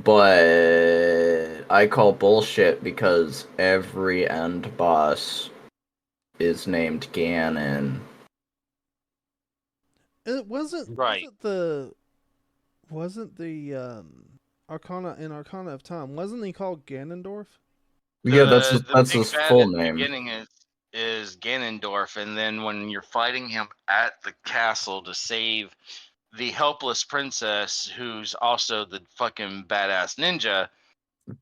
But I call bullshit because every end boss is named Ganon. It wasn't. Right. Wasn't the Arcana of Time? Wasn't he called Ganondorf? Yeah, The that's big his bad full at the name. beginning is Ganondorf, and then when you're fighting him at the castle to save the helpless princess, who's also the fucking badass ninja,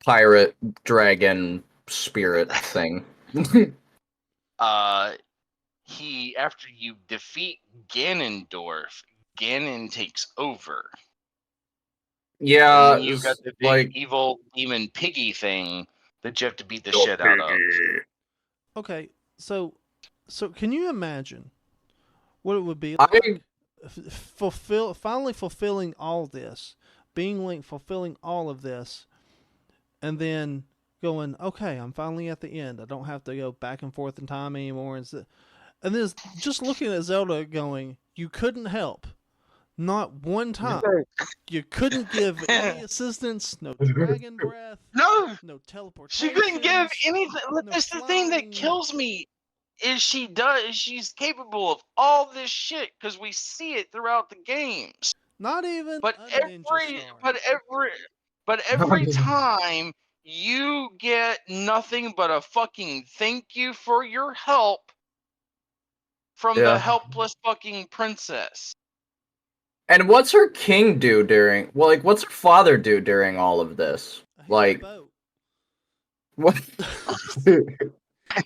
Pirate dragon spirit thing. uh, he after you defeat Ganondorf, Ganon takes over, and Yeah, then you've got it's the big like evil demon piggy thing that you have to beat the the shit out of. piggy. Okay, so can you imagine what it would be I like finally fulfilling all this, being Link fulfilling all of this, and then going, okay, I'm finally at the end. I don't have to go back and forth in time anymore. And then just looking at Zelda going, you couldn't help. Not one time. You couldn't give any assistance, no dragon breath, No, no she teleportation. couldn't give anything. no That's the thing that flying. kills me. Is she's capable of all this shit because we see it throughout the games. Not even But a ninja star. but every time you get nothing but a fucking thank you for your help from the helpless fucking princess. And what's her king do during? Well, like, what's her father do during all of this? He's Like, a boat. what?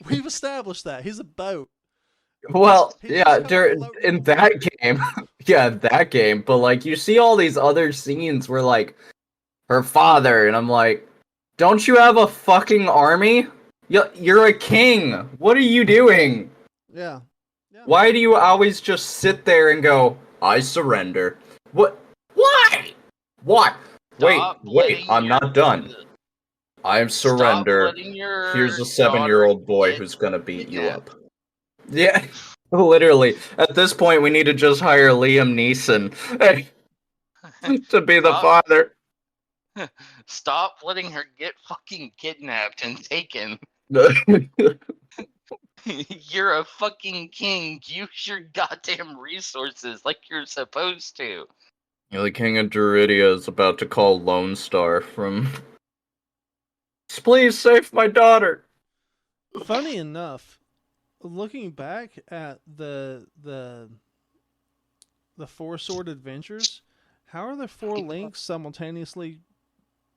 We've established that he's a boat. Well, He's yeah, just kinda floating in along. that game, yeah, that game. But like, you see all these other scenes where like her father, and I'm like, don't you have a fucking army? You're a king. What are you doing? Yeah. Why do you always just sit there and go, I surrender? What? Why? What? Stop Wait, letting I'm your- not done. I surrender. Stop letting your Here's a daughter 7-year-old boy get who's gonna beat you kidnapped. up. Yeah, literally. At this point, we need to just hire Liam Neeson to be the Stop. father. Stop letting her get fucking kidnapped and taken. You're a fucking king. Use your goddamn resources like you're supposed to. The King of Duridia is about to call Lone Star from. Please save my daughter. Funny enough, looking back at the Four Sword Adventures, how are the four links simultaneously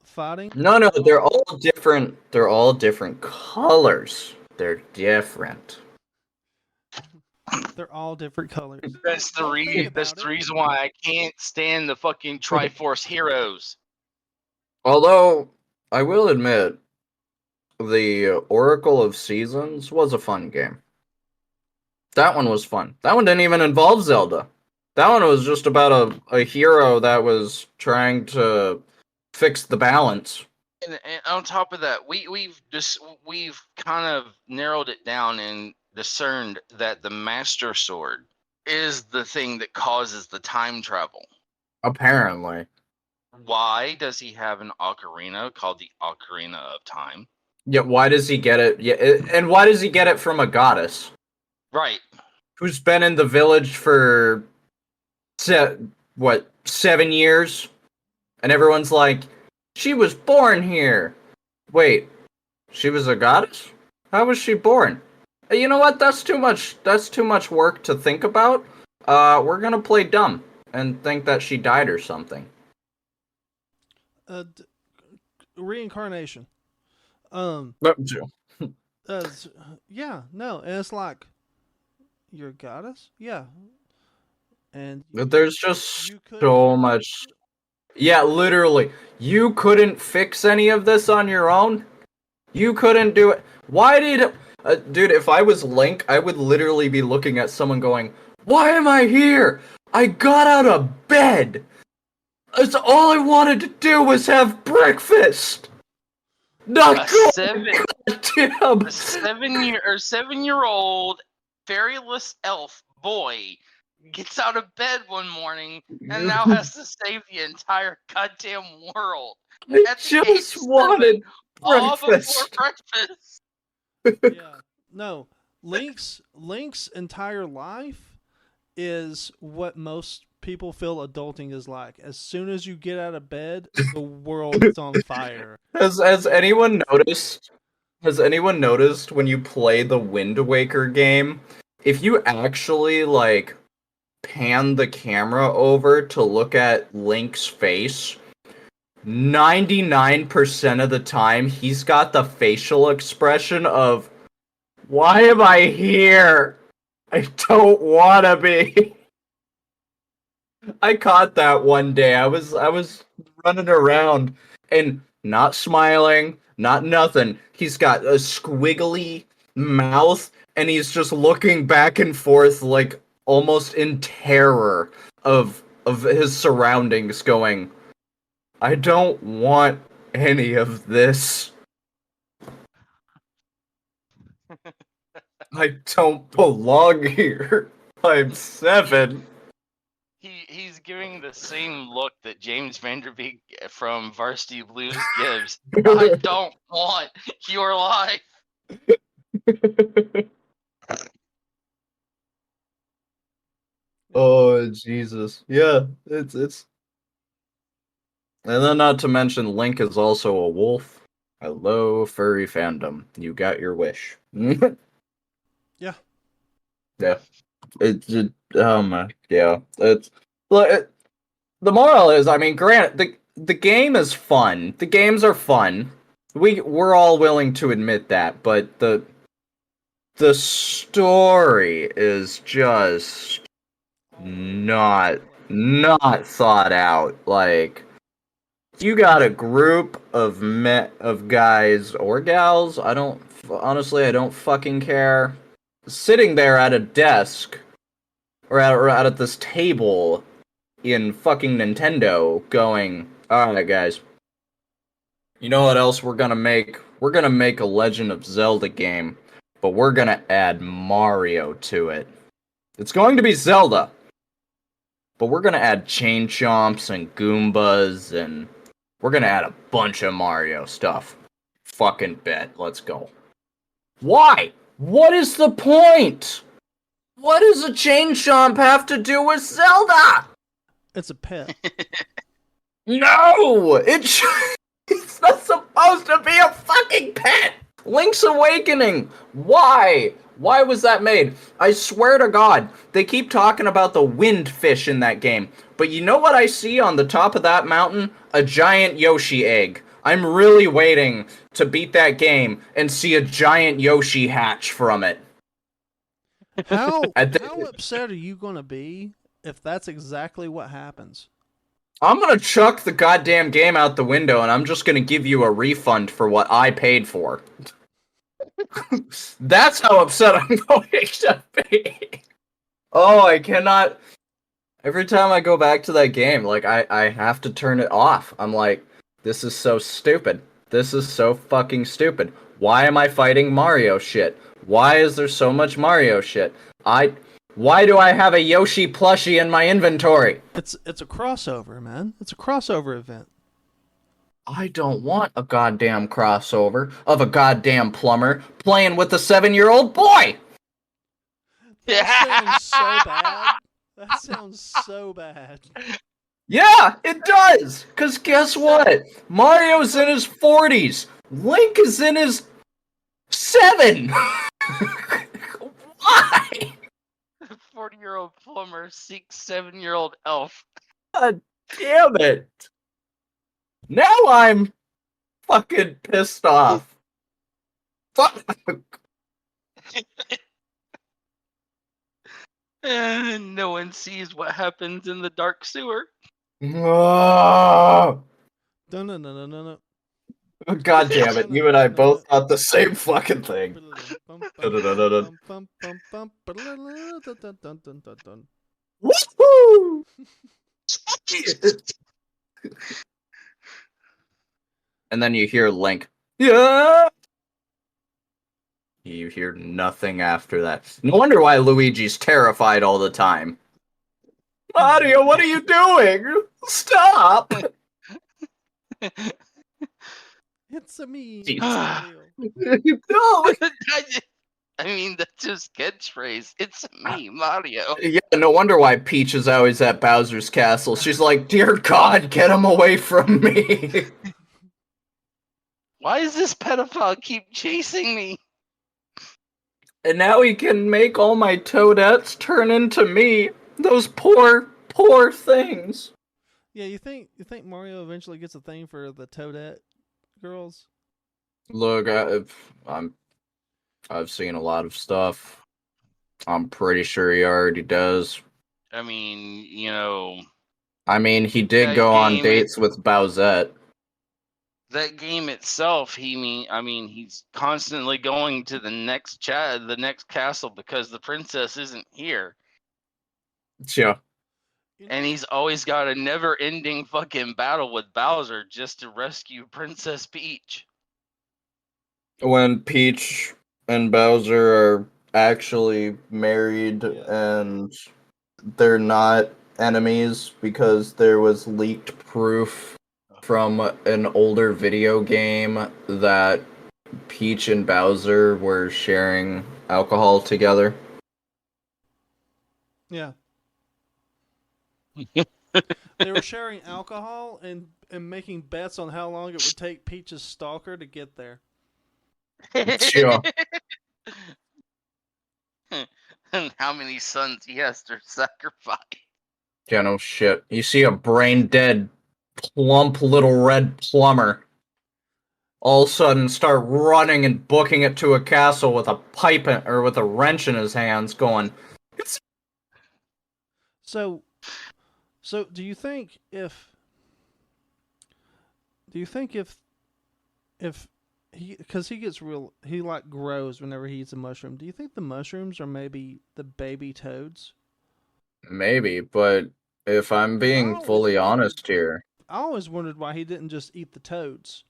fighting? No, they're all different. They're all different colors. They're different. They're all different colors. That's the Don't think That's about the it. reason why I can't stand the fucking Triforce heroes. Although, I will admit, the Oracle of Seasons was a fun game. That one was fun. That one didn't even involve Zelda. That one was just about a hero that was trying to fix the balance. And on top of that, we've kind of narrowed it down and discerned that the Master Sword is the thing that causes the time travel. Apparently. Why does he have an ocarina called the Ocarina of Time? Yeah, why does he get it? Yeah, and why does he get it from a goddess? Right. Who's been in the village for 7 years? And everyone's like, she was born here. Wait, she was a goddess? How was she born? You know what? That's too much work to think about. We're gonna play dumb and think that she died or something. Reincarnation. Yeah, no, and it's like, you're a goddess? Yeah. And There's just you couldn't so do it? much. Yeah, literally. You couldn't fix any of this on your own? You couldn't do it. Why did... dude, if I was Link, I would literally be looking at someone going, why am I here? I got out of bed. That's all I wanted to do was have breakfast. Not A goddamn. 7-year-old fairyless elf boy gets out of bed one morning and now has to save the entire goddamn world. I At the age just of wanted 7, all before breakfast. breakfast. Yeah. No. Link's entire life is what most people feel adulting is like. As soon as you get out of bed, the world is on fire. Has anyone noticed? Has anyone noticed when you play the Wind Waker game, if you actually like pan the camera over to look at Link's face, 99% of the time he's got the facial expression of, why am I here? I don't wanna be. I caught that one day. I was running around and not smiling, not nothing. He's got a squiggly mouth and he's just looking back and forth like almost in terror of his surroundings going, I don't want any of this. I don't belong here. I'm 7. He's giving the same look that James Vanderbeek from Varsity Blues gives. I don't want your life. Oh Jesus. Yeah, it's and then not to mention Link is also a wolf. Hello, furry fandom. You got your wish. Yeah. Yeah. Yeah. It's like the moral is, I mean, granted, the game is fun. The games are fun. We're all willing to admit that, but the story is just not thought out. Like, you got a group of guys or gals, I don't fucking care, sitting there at a desk or at this table in fucking Nintendo going, "Alright guys, you know what else we're gonna make? We're gonna make a Legend of Zelda game, but we're gonna add Mario to it. It's going to be Zelda, but we're gonna add Chain Chomps and Goombas, and we're gonna add a bunch of Mario stuff. Fucking bet. Let's go." Why? What is the point? What does a Chain Chomp have to do with Zelda? It's a pet. No! It's not supposed to be a fucking pet! Link's Awakening! Why? Why was that made? I swear to God, they keep talking about the wind fish in that game. But you know what I see on the top of that mountain? A giant Yoshi egg. I'm really waiting to beat that game and see a giant Yoshi hatch from it. How upset are you gonna be if that's exactly what happens? I'm gonna chuck the goddamn game out the window and I'm just gonna give you a refund for what I paid for. That's how upset I'm going to be. Oh, I cannot. Every time I go back to that game, like, I have to turn it off. I'm like, this is so stupid. This is so fucking stupid. Why am I fighting Mario shit? Why is there so much Mario shit? Why do I have a Yoshi plushie in my inventory? It's a crossover, man. It's a crossover event. I don't want a goddamn crossover of a goddamn plumber playing with a 7-year-old boy! That sounds so bad. That sounds so bad. Yeah, it does! Cause guess what? Mario's in his 40s. Link is in his 7! Why? 40-year-old plumber seeks 7-year-old elf. God damn it! Now I'm fucking pissed off. Fuck. No one sees what happens in the dark sewer. Oh, No. God damn it, you and I both thought the same fucking thing. Woohoo! And then you hear Link. Yeah! You hear nothing after that. No wonder why Luigi's terrified all the time. Mario, what are you doing? Stop! It's a me. No! I mean, that's his catchphrase. It's me, Mario. Yeah, no wonder why Peach is always at Bowser's castle. She's like, dear God, get him away from me. Why does this pedophile keep chasing me? And now he can make all my Toadettes turn into me. Those poor, poor things. Yeah, you think Mario eventually gets a thing for the Toadette girls? Look, I've seen a lot of stuff. I'm pretty sure he already does. I mean, you know, I mean, he did That go on game- dates with Bowsette. that game itself, he's constantly going to the next castle because the princess isn't here. Yeah. And he's always got a never-ending fucking battle with Bowser just to rescue Princess Peach. When Peach and Bowser are actually married and they're not enemies because there was leaked proof from an older video game that Peach and Bowser were sharing alcohol together. Yeah. They were sharing alcohol and making bets on how long it would take Peach's stalker to get there. Sure. And how many sons he has to sacrifice. Yeah, no shit. You see a brain dead, plump little red plumber all of a sudden start running and booking it to a castle with a pipe or with a wrench in his hands, going, So do you think if he, because he gets real, he like grows whenever he eats a mushroom. Do you think the mushrooms are maybe the baby toads? maybe, but if I'm being always fully wondered- honest here, I always wondered why he didn't just eat the toads,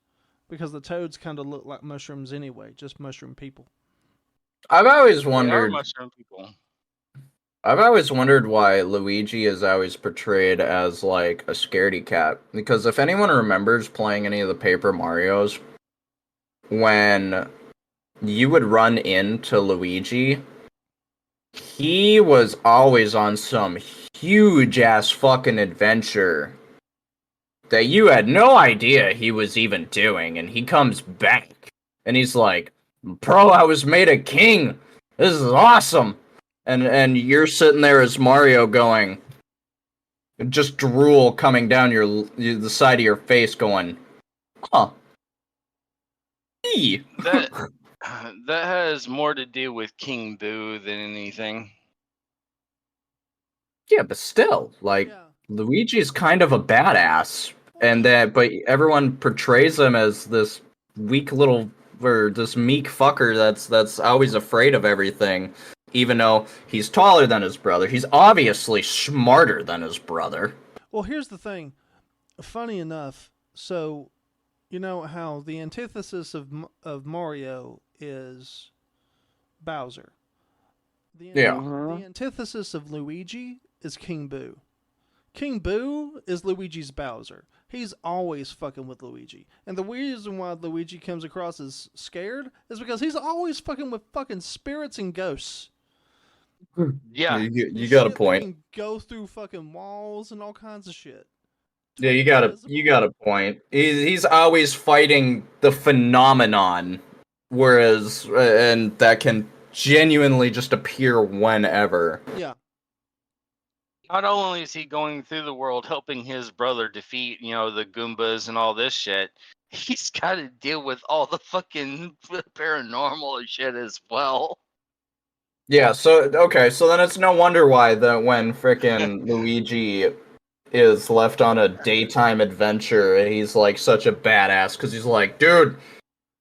because the toads kind of look like mushrooms anyway, just mushroom people. I've always They are wondered. mushroom people. I've always wondered why Luigi is always portrayed as like a scaredy cat. Because if anyone remembers playing any of the Paper Marios, when you would run into Luigi, he was always on some huge ass fucking adventure that you had no idea he was even doing, and he comes back and he's like, "Bro, I was made a king. This is awesome." And you're sitting there as Mario going, just drool coming down the side of your face going, "Huh. Eee." That that has more to do with King Boo than anything. Yeah, but still, like, Yeah. Luigi's kind of a badass, but everyone portrays him as this weak little, or this meek fucker that's always afraid of everything, even though he's taller than his brother. He's obviously smarter than his brother. Well, here's the thing. Funny enough, so you know how the antithesis of Mario is Bowser. Yeah. The antithesis of Luigi is King Boo. King Boo is Luigi's Bowser. He's always fucking with Luigi. And the reason why Luigi comes across as scared is because he's always fucking with fucking spirits and ghosts. Yeah. You got a Shit that point. can go through fucking walls and all kinds of shit. Yeah, you got a point. He's always fighting the phenomenon, whereas and that can genuinely just appear whenever. Yeah. Not only is he going through the world helping his brother defeat, the Goombas and all this shit, he's got to deal with all the fucking paranormal shit as well. Yeah, so then it's no wonder why when frickin' Luigi is left on a daytime adventure, he's like such a badass because he's like, dude,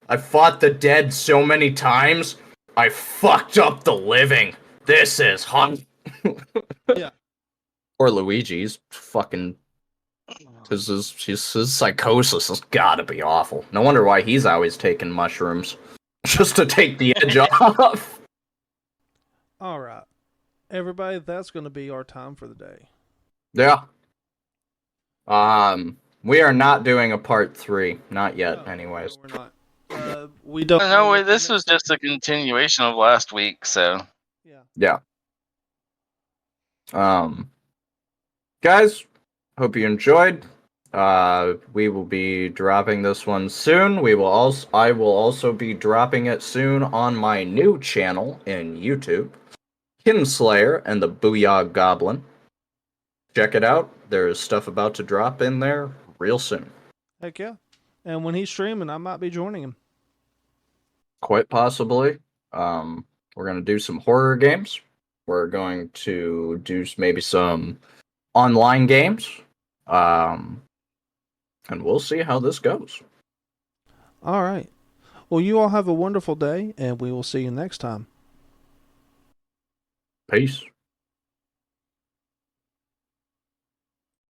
I fought the dead so many times, I fucked up the living. This is hot. Yeah. Or Luigi's fucking. His psychosis has gotta be awful. No wonder why he's always taking mushrooms. Just to take the edge off. All right. Everybody, that's going to be our time for the day. Yeah. We are not doing a part 3. Not yet, No, anyways. no, we're not. We don't. No, wait, this was just a continuation of last week, so. Yeah. Yeah. Guys, hope you enjoyed. We will be dropping this one soon. I will also be dropping it soon on my new channel in YouTube, Kinslayer and the Booyah Goblin. Check it out. There is stuff about to drop in there real soon. Heck yeah. And when he's streaming, I might be joining him. Quite possibly. We're going to do some horror games. We're going to do maybe some online games. And we'll see how this goes. All right. Well, you all have a wonderful day, and we will see you next time. Peace.